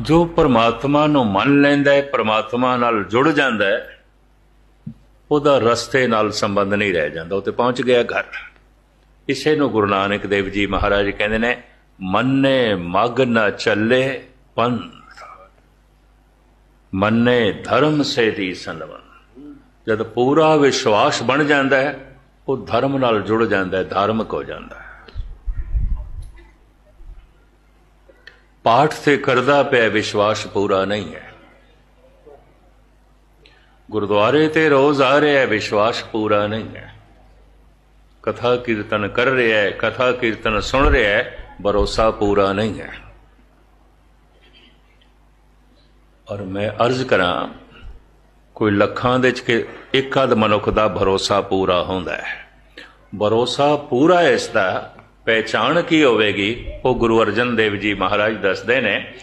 ਜੋ ਪਰਮਾਤਮਾ ਨੂੰ ਮੰਨ ਲੈਂਦਾ ਹੈ, ਪਰਮਾਤਮਾ ਨਾਲ ਜੁੜ ਜਾਂਦਾ ਹੈ, ਉਹਦਾ ਰਸਤੇ ਨਾਲ ਸੰਬੰਧ ਨਹੀਂ ਰਹਿ ਜਾਂਦਾ, ਉਹ ਤੇ ਪਹੁੰਚ ਗਿਆ ਘਰ। ਇਸੇ ਨੂੰ ਗੁਰੂ ਨਾਨਕ ਦੇਵ ਜੀ ਮਹਾਰਾਜ ਕਹਿੰਦੇ ਨੇ, ਮੰਨੇ ਮਗ ਨ ਚੱਲੇ ਪੰਥ, ਮੰਨੇ ਧਰਮ ਸੇ ਦੀ ਸੰਵਨ। ਜਦ ਪੂਰਾ ਵਿਸ਼ਵਾਸ ਬਣ ਜਾਂਦਾ ਹੈ, ਉਹ ਧਰਮ ਨਾਲ ਜੁੜ ਜਾਂਦਾ ਹੈ, ਧਾਰਮਿਕ ਹੋ ਜਾਂਦਾ ਹੈ। ਪਾਠ ਤੇ ਕਰਦਾ ਪਿਆ, ਵਿਸ਼ਵਾਸ ਪੂਰਾ ਨਹੀਂ ਹੈ। ਗੁਰਦੁਆਰੇ ਤੇ ਰੋਜ਼ ਆ ਰਿਹਾ, ਵਿਸ਼ਵਾਸ ਪੂਰਾ ਨਹੀਂ ਹੈ। ਕਥਾ ਕੀਰਤਨ ਕਰ ਰਿਹਾ ਹੈ, ਕਥਾ ਕੀਰਤਨ ਸੁਣ ਰਿਹਾ ਹੈ, ਭਰੋਸਾ ਪੂਰਾ ਨਹੀਂ ਹੈ। ਔਰ ਮੈਂ ਅਰਜ਼ ਕਰਾਂ, ਕੋਈ ਲੱਖਾਂ ਦੇ ਚ ਇੱਕ ਅੱਧ ਮਨੁੱਖ ਦਾ ਭਰੋਸਾ ਪੂਰਾ ਹੁੰਦਾ ਹੈ। ਭਰੋਸਾ ਪੂਰਾ ਇਸ ਦਾ ਪਹਿਚਾਣ ਕੀ ਹੋਵੇਗੀ, ਉਹ ਗੁਰੂ ਅਰਜਨ ਦੇਵ ਜੀ ਮਹਾਰਾਜ ਦੱਸਦੇ ਨੇ,